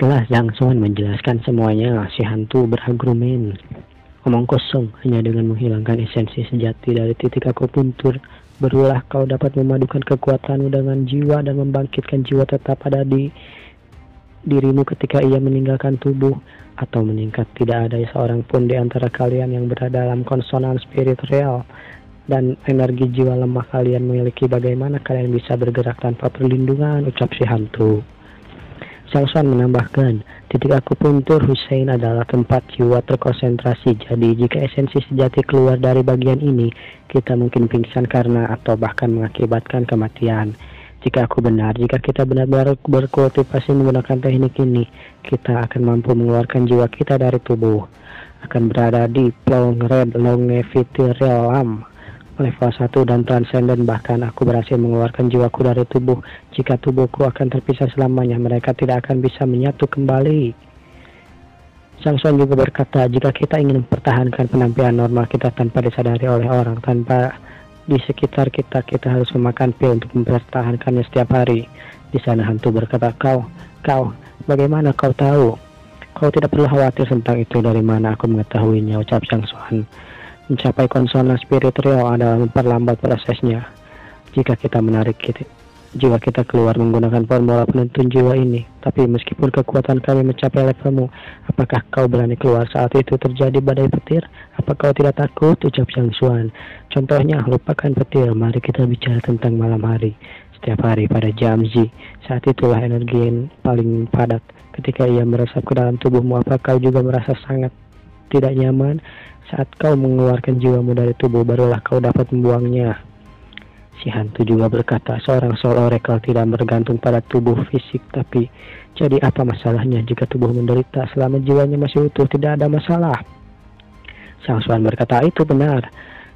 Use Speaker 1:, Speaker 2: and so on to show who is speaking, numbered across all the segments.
Speaker 1: Setelah Zhang Xuan menjelaskan semuanya, si hantu berargumen. Omong kosong, hanya dengan menghilangkan esensi sejati dari titik akupuntur, barulah kau dapat memadukan kekuatanmu dengan jiwa dan membangkitkan jiwa tetap ada di dirimu ketika ia meninggalkan tubuh atau meningkat. Tidak ada seorang pun di antara kalian yang berada dalam konsonan spiritual dan energi jiwa lemah kalian memiliki. Bagaimana kalian bisa bergerak tanpa perlindungan, ucap si hantu. Zhang Xuan menambahkan, titik akupuntur Hussein adalah tempat jiwa terkonsentrasi. Jadi jika esensi sejati keluar dari bagian ini, kita mungkin pingsan karena atau bahkan mengakibatkan kematian. Jika aku benar, jika kita benar-benar berkultivasi menggunakan teknik ini, kita akan mampu mengeluarkan jiwa kita dari tubuh. Akan berada di Plong Red Longevity Realm level 1 dan transenden. Bahkan aku berhasil mengeluarkan jiwaku dari tubuh. Jika tubuhku akan terpisah selamanya, mereka tidak akan bisa menyatu kembali. Zhang Xuan juga berkata, jika kita ingin mempertahankan penampilan normal kita tanpa disadari oleh orang, tanpa di sekitar kita, kita harus memakan pil untuk mempertahankannya setiap hari. Di sana hantu berkata, kau, bagaimana kau tahu? Kau tidak perlu khawatir tentang itu. Dari mana aku mengetahuinya, ucap Zhang Xuan. Mencapai konsonan spiritual adalah memperlambat prosesnya. Jika kita menarik jiwa kita keluar menggunakan formula penuntun jiwa ini. Tapi meskipun kekuatan kami mencapai levelmu, apakah kau berani keluar saat itu terjadi badai petir? Apa kau tidak takut? Ucap Zhang Xuan. Contohnya, lupakan petir, mari kita bicara tentang malam hari. Setiap hari pada jam Z, saat itulah energi yang paling padat. Ketika ia meresap ke dalam tubuhmu, apa kau juga merasa sangat tidak nyaman? Saat kau mengeluarkan jiwamu dari tubuh, barulah kau dapat membuangnya. Si hantu juga berkata, seorang soul oracle tidak bergantung pada tubuh fisik, tapi jadi apa masalahnya jika tubuh menderita selama jiwanya masih utuh? Tidak ada masalah. Zhang Xuan berkata, itu benar.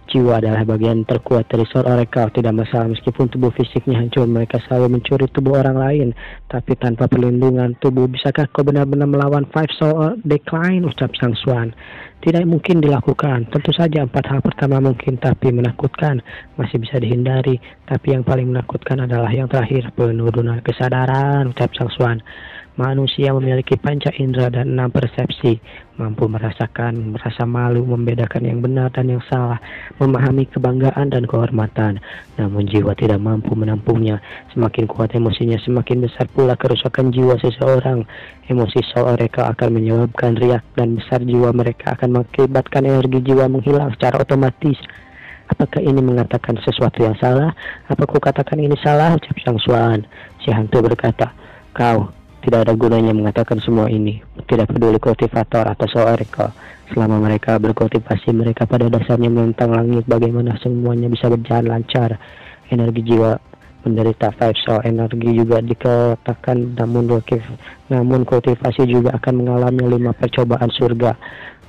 Speaker 1: Jiwa adalah bagian terkuat dari soul oracle. Tidak masalah meskipun tubuh fisiknya hancur. Mereka selalu mencuri tubuh orang lain, tapi tanpa perlindungan tubuh. Bisakah kau benar-benar melawan 5 soul decline? Ucap Zhang Xuan. Tidak mungkin dilakukan. Tentu saja 4 hal pertama mungkin, tapi menakutkan. Masih bisa dihindari, tapi yang paling menakutkan adalah yang terakhir, penurunan kesadaran, ucap Zhang Xuan. Manusia memiliki panca indera dan 6 persepsi, mampu merasakan, merasa malu, membedakan yang benar dan yang salah, memahami kebanggaan dan kehormatan. Namun jiwa tidak mampu menampungnya. Semakin kuat emosinya, semakin besar pula kerusakan jiwa seseorang. Emosi soul oracle akan menyebabkan riak dan besar jiwa mereka akan mengakibatkan energi jiwa menghilang secara otomatis. Apakah ini mengatakan sesuatu yang salah? Apa ku katakan ini salah? Ucap Zhang Xuan. Si hantu berkata, kau tidak ada gunanya mengatakan semua ini. Tidak peduli kultivator atau soul oracle. Selama mereka berkultivasi, mereka pada dasarnya menentang langit. Bagaimana semuanya bisa berjalan lancar? Energi jiwa menderita 5 soul energi juga dikatakan, namun kultivasi juga akan mengalami 5 percobaan surga,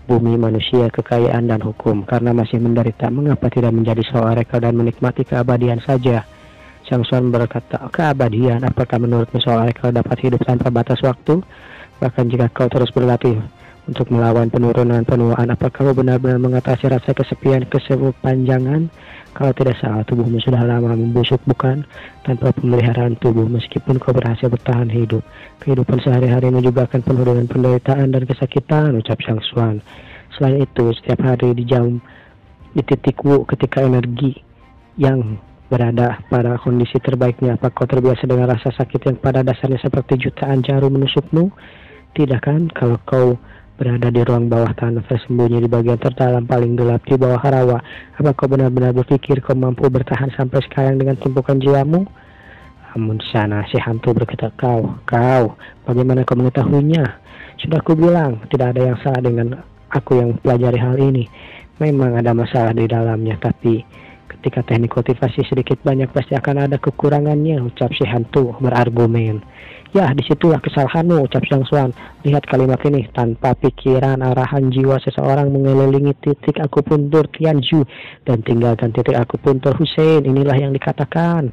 Speaker 1: bumi, manusia, kekayaan, dan hukum. Karena masih menderita, mengapa tidak menjadi soul oracle dan menikmati keabadian saja? Zhang Xuan berkata, keabadian, apakah menurutmu soul oracle dapat hidup tanpa batas waktu? Bahkan jika kau terus berlatih untuk melawan penurunan penuaan, apakah kau benar-benar mengatasi rasa kesepian, kesepanjangan? Kalau tidak salah, tubuhmu sudah lama membusuk, bukan? Tanpa pemeliharaan tubuh, meskipun kau berhasil bertahan hidup, kehidupan sehari-harimu juga akan penuh dengan penderitaan dan kesakitan, ucap Zhang Xuan. Selain itu, setiap hari di titik Wu, ketika energi yang berada pada kondisi terbaiknya, apa kau terbiasa dengan rasa sakit yang pada dasarnya seperti jutaan jarum menusukmu? Tidak kan? Kalau kau berada di ruang bawah tanah tersembunyi di bagian terdalam paling gelap di bawah rawa, apa kau benar-benar berpikir kau mampu bertahan sampai sekarang dengan tumpukan jiwamu? Namun sana si hantu berkata, kau, bagaimana kau mengetahuinya? Sudah aku bilang, tidak ada yang salah dengan aku yang pelajari hal ini. Memang ada masalah di dalamnya, tapi ketika teknik kultivasi sedikit banyak pasti akan ada kekurangannya, ucap si hantu berargumen. Ya, disitulah kesalahanmu, ucap Zhang Xuan. Lihat kalimat ini, tanpa pikiran arahan jiwa seseorang mengelilingi titik akupuntur Tianzhu dan tinggalkan titik akupuntur Hussein. Inilah yang dikatakan.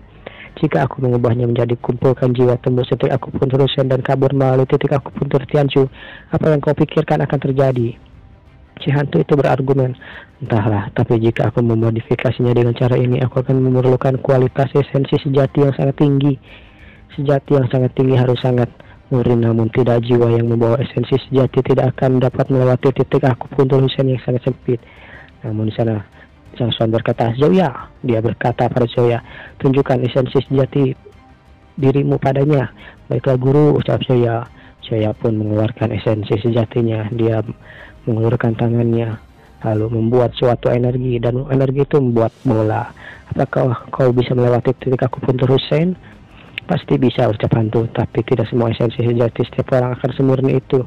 Speaker 1: Jika aku mengubahnya menjadi kumpulkan jiwa, tembus titik akupuntur Hussein dan kabur melalui titik akupuntur Tianzhu, apa yang kau pikirkan akan terjadi? Si hantu itu berargumen, entahlah, tapi jika aku memodifikasinya dengan cara ini, aku akan memerlukan kualitas esensi sejati yang sangat tinggi. Sejati yang sangat tinggi harus sangat murid namun tidak jiwa yang membawa esensi sejati tidak akan dapat melewati titik akupuntur Hussein yang sangat sempit. Namun di sana Sang Suan berkata, Zoya, dia berkata pada Zoya, tunjukkan esensi sejati dirimu padanya. Baiklah guru, ucap Zoya. Zoya pun mengeluarkan esensi sejatinya. Dia mengulurkan tangannya, lalu membuat suatu energi, dan energi itu membuat bola. Apakah kau bisa melewati titik akupuntur Hussein? Pasti bisa, ucap hantu, tapi tidak semua esensi sejati setiap orang akan semurni itu.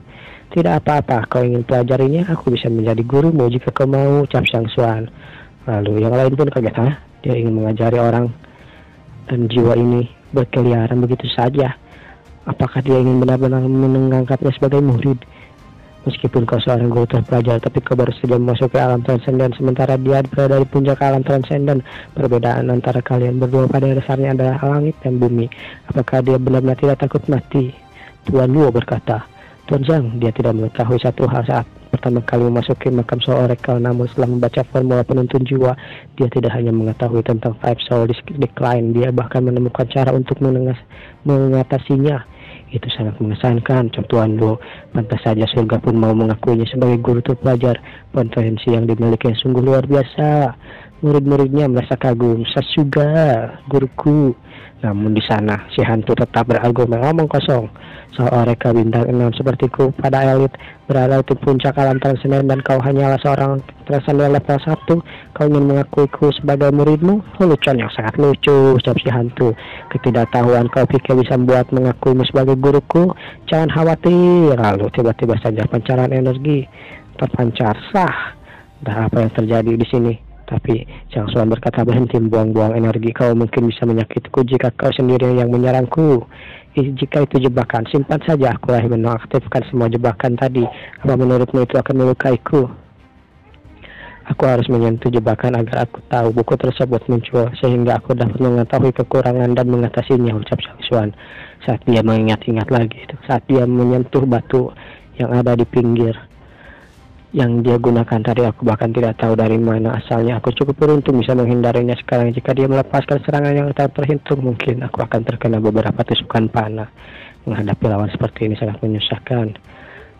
Speaker 1: Tidak apa-apa, kau ingin pelajarinya, aku bisa menjadi gurumu jika kau mau, ucap Sang Suan. Lalu yang lain pun kaget, dia ingin mengajari orang dan jiwa ini berkeliaran begitu saja. Apakah dia ingin benar-benar mengangkatnya sebagai murid? Meskipun kau seorang guru terpelajar, tapi kau baru saja memasuki alam transenden, sementara dia berada di puncak alam transenden. Perbedaan antara kalian berdua pada dasarnya adalah langit dan bumi. Apakah dia benar-benar tidak takut mati? Tuan Luo berkata. Tuan Zhang, dia tidak mengetahui satu hal saat pertama kali memasuki makam Soul Oracle, namun setelah membaca formula penuntun jiwa, dia tidak hanya mengetahui tentang Five Soul Decline, dia bahkan menemukan cara untuk mengatasinya. Itu sangat mengesankan, Tuan Luo. Pantas saja surga pun mau mengakuinya sebagai guru terpelajar. Potensi yang dimiliki sungguh luar biasa. Murid-muridnya merasa kagum. Sasuga, guruku. Namun di sana si hantu tetap berargumen ngomong kosong. Seorang bintang 6 sepertiku pada elit berada di puncak alam transenden dan kau hanyalah seorang transenden level 1. Kau ingin mengakuiku sebagai muridmu? Lelucon yang sangat lucu, ucap si hantu. Ketidaktahuan kau pikir bisa membuat mengakuimu sebagai guruku? Jangan khawatir. Lalu tiba-tiba saja pancaran energi terpancar. Sah. Dah apa yang terjadi di sini? Tapi Sang Suan berkata, berhenti buang-buang energi. Kau mungkin bisa menyakitiku jika kau sendiri yang menyerangku. Jika itu jebakan, simpan saja. Aku lah menonaktifkan semua jebakan tadi. Apa menurutmu itu akan melukaiku? Aku harus menyentuh jebakan agar aku tahu buku tersebut muncul, sehingga aku dapat mengetahui kekurangan dan mengatasinya, ucap Sang Suan. Saat dia mengingat-ingat lagi, saat dia menyentuh batu yang ada di pinggir yang dia gunakan tadi, aku bahkan tidak tahu dari mana asalnya. Aku cukup beruntung bisa menghindarinya sekarang. Jika dia melepaskan serangan yang tak terhitung, mungkin aku akan terkena beberapa tusukan panah. Menghadapi lawan seperti ini sangat menyusahkan.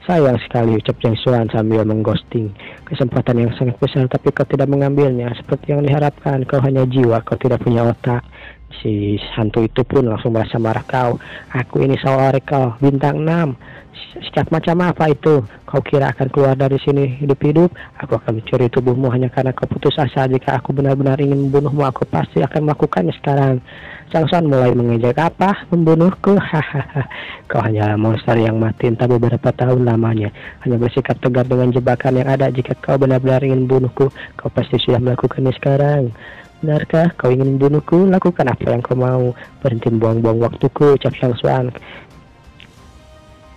Speaker 1: Sayang sekali, ucap Sang Suan sambil mengghosting. Kesempatan yang sangat besar, tapi kau tidak mengambilnya. Seperti yang diharapkan, kau hanya jiwa, kau tidak punya otak. Si hantu itu pun langsung merasa marah. Aku ini Soul Oracle bintang 6. Setiap macam apa itu? Kau kira akan keluar dari sini hidup-hidup? Aku akan mencuri tubuhmu hanya karena kau putus asa. Jika aku benar-benar ingin membunuhmu, aku pasti akan melakukannya sekarang. Sang Suan mulai mengejek, apa? Membunuhku? Hahaha. Kau hanya monster yang mati entah beberapa tahun lamanya. Hanya bersikap tegar dengan jebakan yang ada. Jika kau benar-benar ingin membunuhku, kau pasti sudah melakukannya sekarang. Benarkah kau ingin membunuhku? Lakukan apa yang kau mau. Berhenti buang-buang waktuku, ucap Sang Suan.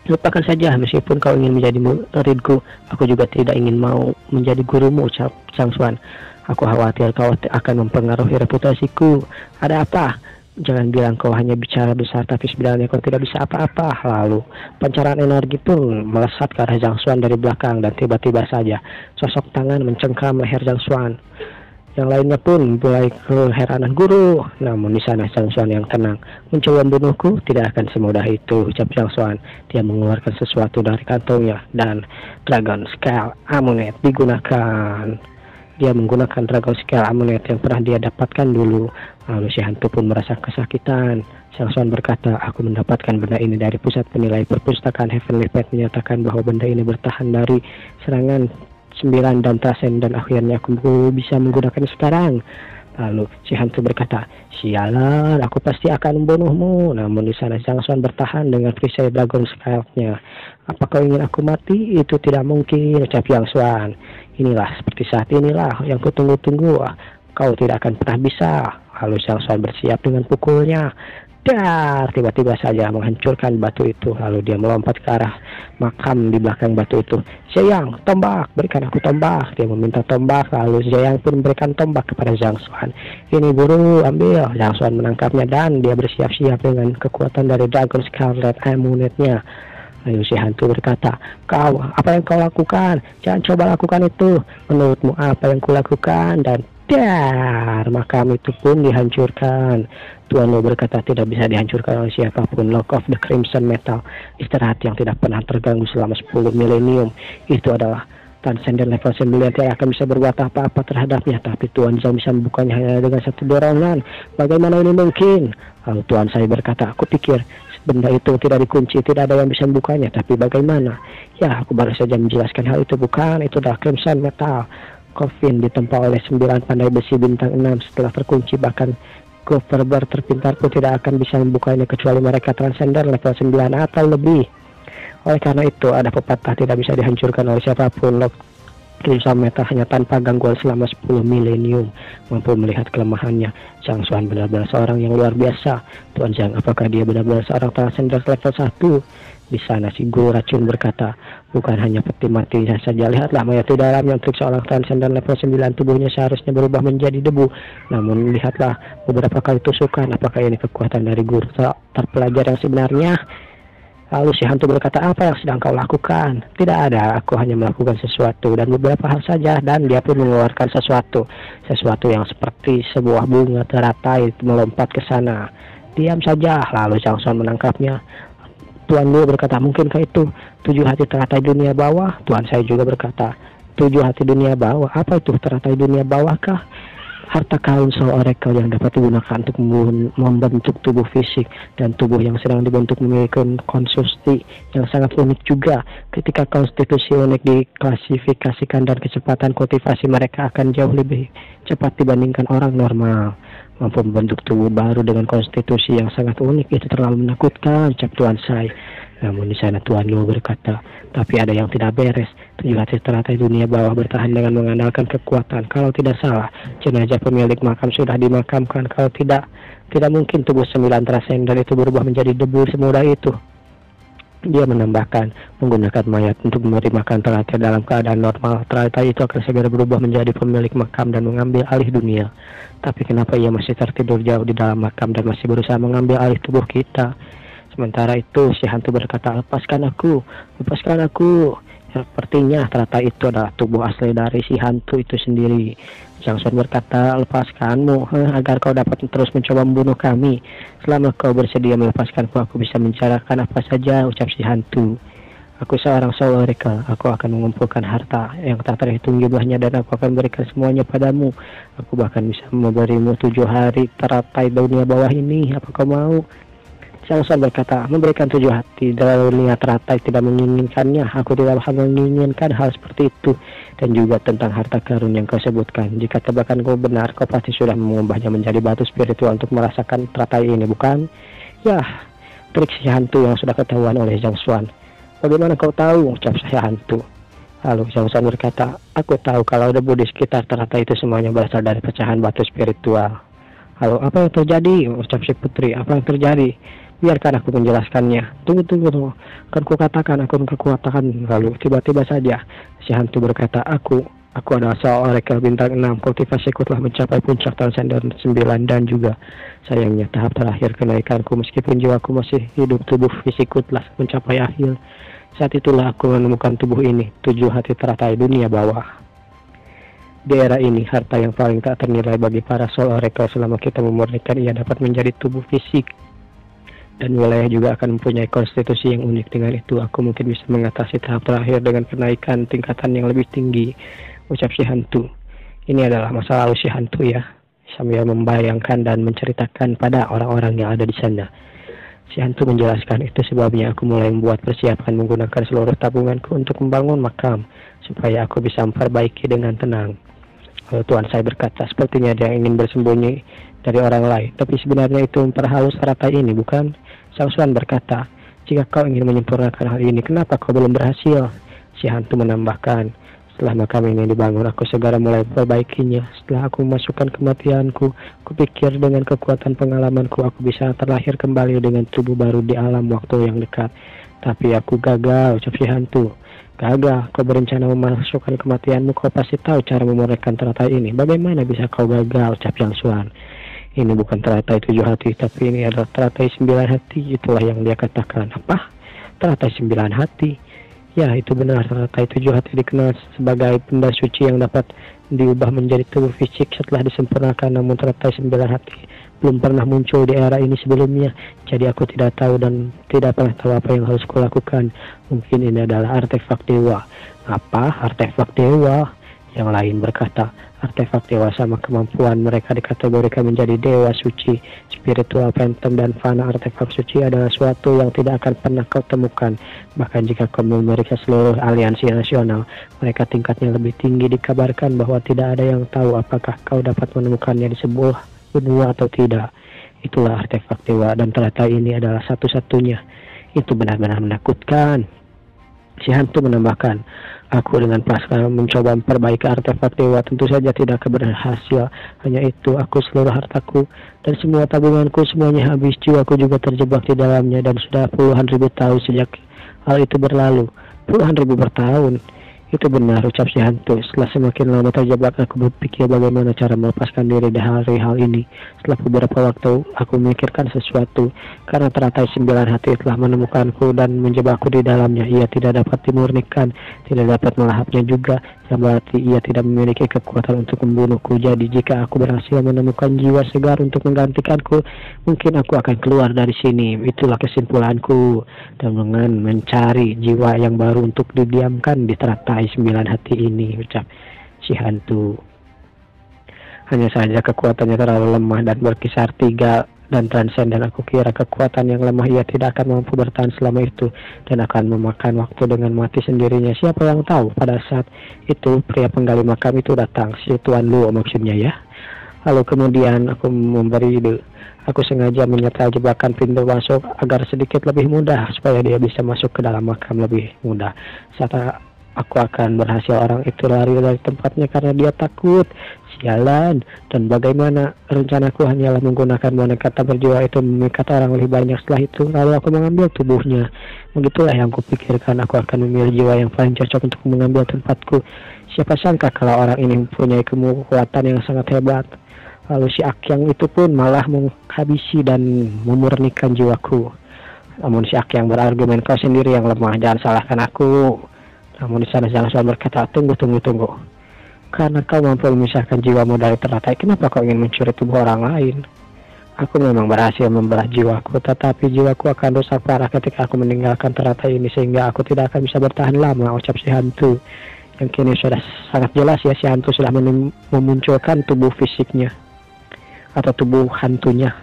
Speaker 1: Lupakan saja, meskipun kau ingin menjadi muridku, aku juga tidak ingin mau menjadi gurumu, ucap Sang Suan. Aku khawatir kau akan mempengaruhi reputasiku. Ada apa? Jangan bilang kau hanya bicara besar, tapi sebenarnya kau tidak bisa apa-apa. Lalu, pancaran energi pun melesat ke arah Sang Suan dari belakang, dan tiba-tiba saja, sosok tangan mencengkram leher Sang Suan. Yang lainnya pun mulai keheranan, guru. Namun di sana Sang Suan yang tenang. Mencoba membunuhku? Tidak akan semudah itu, ucap Sang Suan. Dia mengeluarkan sesuatu dari kantongnya dan Dragon Scale Amulet digunakan. Dia menggunakan Dragon Scale Amulet yang pernah dia dapatkan dulu. Lalu si hantu pun merasa kesakitan. Sang Suan berkata, aku mendapatkan benda ini dari pusat penilai perpustakaan Heavenly Path, menyatakan bahwa benda ini bertahan dari serangan 9 dan transenden. Akhirnya aku bisa menggunakannya sekarang. Lalu si hantu berkata, sialan, aku pasti akan membunuhmu. Namun di sana Sang Suan bertahan dengan perisai Dragon Scale-nya. Apa kau ingin aku mati? Itu tidak mungkin, ucap Sang Suan. Inilah, seperti saat inilah yang kutunggu-tunggu. Kau tidak akan pernah bisa. Lalu Sang Suan bersiap dengan pukulnya. Dar, tiba-tiba saja menghancurkan batu itu. Lalu dia melompat ke arah makam di belakang batu itu. Zhang, tombak, berikan aku tombak. Dia meminta tombak, lalu Zhang pun memberikan tombak kepada Sang Suan. Ini guru, ambil. Sang Suan menangkapnya dan dia bersiap-siap dengan kekuatan dari Dragon Scarlet Amulet-nya. Lalu si hantu berkata, apa yang kau lakukan? Jangan coba lakukan itu. Menurutmu apa yang kulakukan? Dan Dar, makam itu pun dihancurkan. Tuan Lo berkata tidak bisa dihancurkan oleh siapapun. Lock of the Crimson Metal, istirahat yang tidak pernah terganggu selama 10 milenium. Itu adalah transcendent level 9 tidak akan bisa berbuat apa-apa terhadapnya. Tapi Tuan Zhao bisa membukanya hanya dengan satu dorongan. Bagaimana ini mungkin? Lalu Tuan Sai berkata, aku pikir benda itu tidak dikunci, tidak ada yang bisa membukanya. Tapi bagaimana? Ya, aku baru saja menjelaskan hal itu, bukan? Itu adalah Crimson Metal. Coffin ditempa oleh 9 pandai besi bintang 6 setelah terkunci. Bahkan Goverber terpintar pun tidak akan bisa membukanya kecuali mereka transcender level 9 atau lebih. Oleh karena itu ada pepatah tidak bisa dihancurkan oleh siapapun. Crimson Metal hanya tanpa gangguan selama 10 milenium mampu melihat kelemahannya. Zhang Xuan benar-benar seorang yang luar biasa. Tuan Zhang, apakah dia benar-benar seorang transcender level 1? Di sana si guru racun berkata, bukan hanya peti mati saja, lihatlah mayat di dalamnya. Untuk seorang transcender level 9 tubuhnya seharusnya berubah menjadi debu. Namun lihatlah beberapa kali tusukan. Apakah ini kekuatan dari guru terpelajar yang sebenarnya? Lalu si hantu berkata, apa yang sedang kau lakukan? Tidak ada, aku hanya melakukan sesuatu dan beberapa hal saja. Dan dia pun mengeluarkan sesuatu yang seperti sebuah bunga teratai melompat ke sana. Diam saja. Lalu Zhang Xuan menangkapnya. Tuan Lu berkata, mungkinkah itu 7 hati teratai dunia bawah? Tuan saya juga berkata, 7 hati dunia bawah? Apa itu teratai dunia bawah kah? Harta karun Soul Oracle yang dapat digunakan untuk membentuk tubuh fisik, dan tubuh yang sedang dibentuk memiliki konstruksi yang sangat unik juga. Ketika konstitusi unik diklasifikasikan dan kecepatan kultivasi mereka akan jauh lebih cepat dibandingkan orang normal. Mampu membentuk tubuh baru dengan konstitusi yang sangat unik itu terlalu menakutkan, ucap Tuan Sai. Namun di sana Tuan Lu berkata, tapi ada yang tidak beres. 7 hati teratai dunia bawah bertahan dengan mengandalkan kekuatan. Kalau tidak salah, jenazah pemilik makam sudah dimakamkan. Kalau tidak mungkin tubuh 9 transcender itu berubah menjadi debu semudah itu. Dia menambahkan, menggunakan mayat untuk memberi makan teratai dalam keadaan normal, teratai itu akan segera berubah menjadi pemilik makam dan mengambil alih dunia. Tapi kenapa ia masih tertidur jauh di dalam makam dan masih berusaha mengambil alih tubuh kita? Sementara itu si hantu berkata, lepaskan aku. Sepertinya teratai itu adalah tubuh asli dari si hantu itu sendiri. Zhang Xuan berkata, lepaskanmu agar kau dapat terus mencoba membunuh kami. Selama kau bersedia melepaskanku, aku bisa mencerahkan apa saja, ucap si hantu. Aku seorang Soul Oracle, aku akan mengumpulkan harta yang tak terhitung jumlahnya dan aku akan berikan semuanya padamu. Aku bahkan bisa memberimu 7 hari teratai dunia bawah ini. Apa kau mau? Zhang Xuan berkata, memberikan 7 hati dunia teratai tidak menginginkannya. Aku tidak menginginkan hal seperti itu. Dan juga tentang harta karun yang kau sebutkan. Jika tebakanku benar, kau pasti sudah mengubahnya menjadi batu spiritual untuk merasakan teratai ini, bukan? Ya, trik si hantu yang sudah ketahuan oleh Zhang Xuan. Bagaimana kau tahu? Ucap si hantu. Lalu Zhang Xuan berkata, aku tahu kalau debu di sekitar teratai itu semuanya berasal dari pecahan batu spiritual. Lalu apa yang terjadi? Ucap si putri, apa yang terjadi? Biarkan aku menjelaskannya. Tunggu. Akan kukatakan. Lalu tiba-tiba saja si hantu berkata, aku adalah Soul Oracle bintang 6. Kultivasiku telah mencapai puncak transcendent 9 dan juga sayangnya tahap terakhir kenaikanku. Meskipun jiwaku masih hidup, tubuh fisikku telah mencapai akhir. Saat itulah aku menemukan tubuh ini, 7 hati teratai dunia bawah. Di era ini, harta yang paling tak ternilai bagi para Soul Oracle selama kita memurnikan ia dapat menjadi tubuh fisik. Dan wilayah juga akan mempunyai konstitusi yang unik. Dengan itu, aku mungkin bisa mengatasi tahap terakhir dengan kenaikan tingkatan yang lebih tinggi, ucap si hantu. Ini adalah masa lalu si hantu ya, sambil membayangkan dan menceritakan pada orang-orang yang ada di sana. Si hantu menjelaskan, itu sebabnya aku mulai membuat persiapan menggunakan seluruh tabunganku untuk membangun makam, supaya aku bisa memperbaiki dengan tenang. Lalu Tuan saya berkata, sepertinya dia ingin bersembunyi dari orang lain, tapi sebenarnya itu memperhalus teratai ini, bukan? Zhang Xuan berkata, jika kau ingin menyempurnakan hal ini, kenapa kau belum berhasil? Si hantu menambahkan, setelah makam ini dibangun, aku segera mulai memperbaikinya. Setelah aku memasukkan kematianku, kupikir dengan kekuatan pengalamanku, aku bisa terlahir kembali dengan tubuh baru di alam waktu yang dekat. Tapi aku gagal, ucap si hantu. Gagal, kau berencana memasukkan kematianmu, kau pasti tahu cara memurnikan teratai ini. Bagaimana bisa kau gagal, ucap Zhang Xuan. Ini bukan teratai 7 hati, tapi ini adalah teratai 9 hati. Itulah yang dia katakan. Apa? Teratai 9 hati? Ya, itu benar. Teratai 7 hati dikenal sebagai benda suci yang dapat diubah menjadi tubuh fisik setelah disempurnakan, namun teratai 9 hati belum pernah muncul di era ini sebelumnya. Jadi aku tidak tahu dan tidak pernah tahu apa yang harus kulakukan. Mungkin ini adalah artefak dewa. Apa? Artefak dewa? Yang lain berkata, artefak dewa sama kemampuan mereka dikategorikan menjadi dewa suci, spiritual, phantom, dan fana. Artefak suci adalah suatu yang tidak akan pernah kau temukan. Bahkan jika kau memeriksa seluruh aliansi nasional, mereka tingkatnya lebih tinggi. Dikabarkan bahwa tidak ada yang tahu apakah kau dapat menemukannya di sebuah benua atau tidak. Itulah artefak dewa, dan ternyata ini adalah satu-satunya. Itu benar-benar menakutkan. Si hantu menambahkan, aku dengan pasrah mencoba memperbaiki artefak dewa, tentu saja tidak berhasil. Hanya itu, aku seluruh hartaku dan semua tabunganku semuanya habis. Jiwaku juga terjebak di dalamnya, dan sudah puluhan ribu tahun sejak hal itu berlalu. Puluhan ribu bertahun. Itu benar, ucap si hantu. Setelah semakin lama terjebak, aku berpikir bagaimana cara melepaskan diri dari hal ini. Setelah beberapa waktu, aku memikirkan sesuatu. Karena teratai 9 hati telah menemukanku dan menjebakku di dalamnya. Ia tidak dapat dimurnikan, tidak dapat melahapnya juga. Yang berarti ia tidak memiliki kekuatan untuk membunuhku. Jadi jika aku berhasil menemukan jiwa segar untuk menggantikanku, mungkin aku akan keluar dari sini. Itulah kesimpulanku. Dan dengan mencari jiwa yang baru untuk didiamkan di teratai 9 hati ini, ucap si hantu. Hanya saja kekuatannya terlalu lemah dan berkisar 3 dan transenden. Aku kira kekuatan yang lemah ia tidak akan mampu bertahan selama itu dan akan memakan waktu dengan mati sendirinya. Siapa yang tahu? Pada saat itu pria penggali makam itu datang, si Tuan Luo maksudnya ya. Lalu kemudian aku memberi ide. Aku sengaja menyetel jebakan pintu masuk agar sedikit lebih mudah supaya dia bisa masuk ke dalam makam lebih mudah. Saat aku akan berhasil, orang itu lari dari tempatnya karena dia takut. Sialan. Dan bagaimana? Rencanaku hanyalah menggunakan boneka tak berjiwa itu memikat orang lebih banyak. Setelah itu lalu aku mengambil tubuhnya. Begitulah yang kupikirkan, aku akan memilih jiwa yang paling cocok untuk mengambil tempatku. Siapa sangka kalau orang ini mempunyai kekuatan yang sangat hebat. Lalu si Akyang itu pun malah menghabisi dan memurnikan jiwaku. Namun si Akyang berargumen, kau sendiri yang lemah, jangan salahkan aku. Namun di sana Zhang berkata, tunggu. Karena kau mampu memisahkan jiwamu dari teratai, kenapa kau ingin mencuri tubuh orang lain? Aku memang berhasil membelah jiwaku, tetapi jiwaku akan rusak parah ketika aku meninggalkan teratai ini, sehingga aku tidak akan bisa bertahan lama, ucap si hantu. Yang kini sudah sangat jelas ya, si hantu sudah memunculkan tubuh fisiknya, atau tubuh hantunya.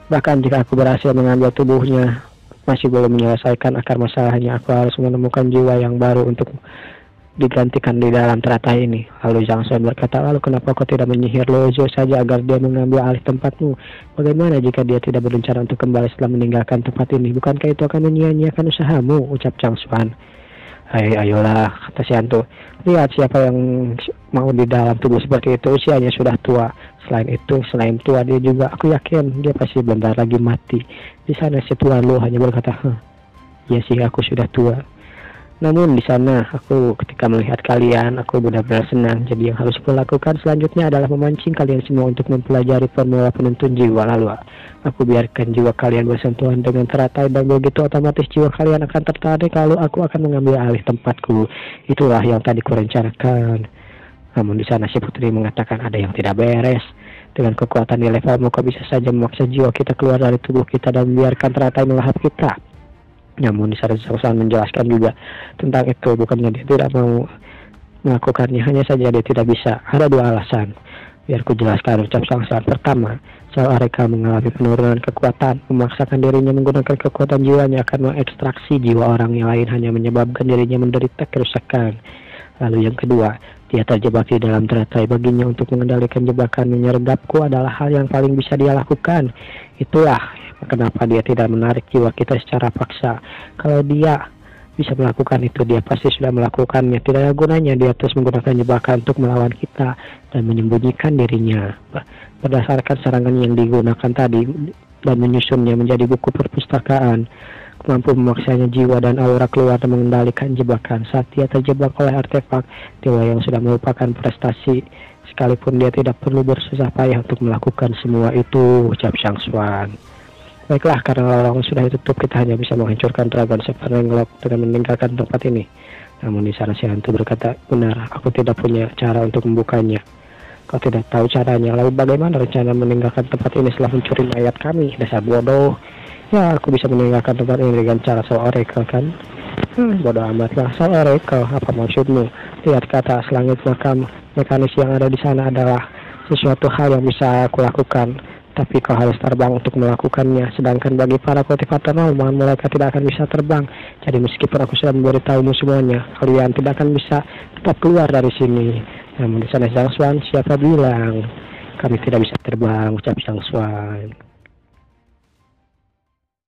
Speaker 1: Bahkan jika aku berhasil mengambil tubuhnya, masih belum menyelesaikan akar masalahnya. Aku harus menemukan jiwa yang baru untuk digantikan di dalam teratai ini. Lalu Zhang Xuan berkata, lalu kenapa kau tidak menyihir Luozhou saja agar dia mengambil alih tempatmu? Bagaimana jika dia tidak berencana untuk kembali setelah meninggalkan tempat ini? Bukankah itu akan menyia-nyiakan usahamu? Ucap Zhang Xuan. Hai, ayolah, kata si hantu. Lihat siapa yang mau di dalam tubuh seperti itu, usianya sudah tua. Selain tua dia juga, aku yakin dia pasti bentar lagi mati. Di sana si Tuan Luo hanya berkata, ya sih, aku sudah tua. Namun di sana aku ketika melihat kalian, aku benar-benar senang. Jadi yang harus kulakukan selanjutnya adalah memancing kalian semua untuk mempelajari formula penuntun jiwa. Lalu aku biarkan jiwa kalian bersentuhan dengan teratai, dan begitu otomatis jiwa kalian akan tertarik, lalu aku akan mengambil alih tempatku. Itulah yang tadi kurencanakan. Namun di sana si putri mengatakan ada yang tidak beres. Dengan kekuatan di levelmu, kau bisa saja memaksa jiwa kita keluar dari tubuh kita dan membiarkan teratai melahap kita. Namun di sana Zhang Xuan menjelaskan juga tentang itu. Bukannya dia tidak mau melakukannya, hanya saja dia tidak bisa. Ada 2 alasan. Biar ku jelaskan, ucap Zhang Xuan. Pertama, Zhao Areka mengalami penurunan kekuatan. Memaksakan dirinya menggunakan kekuatan jiwanya akan mengekstraksi jiwa orang yang lain, hanya menyebabkan dirinya menderita kerusakan. Lalu yang kedua, dia terjebak di dalam teratai. Baginya untuk mengendalikan jebakan menyergapku adalah hal yang paling bisa dia lakukan. Itulah kenapa dia tidak menarik jiwa kita secara paksa. Kalau dia bisa melakukan itu, dia pasti sudah melakukannya. Tidak ada gunanya dia terus menggunakan jebakan untuk melawan kita dan menyembunyikan dirinya. Berdasarkan serangan yang digunakan tadi dan menyusunnya menjadi buku perpustakaan, mampu memaksanya jiwa dan aura keluar dan mengendalikan jebakan. Saat dia terjebak oleh artefak, dewa yang sudah merupakan prestasi, sekalipun dia tidak perlu bersusah payah untuk melakukan semua itu, ucap Zhang Xuan. Baiklah, karena lorong sudah ditutup, kita hanya bisa menghancurkan Dragon Severing Lock dengan meninggalkan tempat ini. Namun di sana si hantu berkata, benar, aku tidak punya cara untuk membukanya. Kau tidak tahu caranya, lalu bagaimana rencana meninggalkan tempat ini setelah mencuri mayat kami? Dasar bodoh. Ya, aku bisa meninggalkan tempat ini dengan cara Soul Oracle kan? Bodoh amatlah, Soul Oracle, apa maksudmu? Lihat ke atas langit makam, mekanis yang ada di sana adalah sesuatu hal yang bisa aku lakukan. Tapi kau harus terbang untuk melakukannya. Sedangkan bagi para kultivator normal, mereka tidak akan bisa terbang. Jadi meskipun aku sudah memberitahumu semuanya, kalian tidak akan bisa tetap keluar dari sini. Namun di sana Zhang Xuan, siapa bilang kami tidak bisa terbang, ucap Zhang Xuan.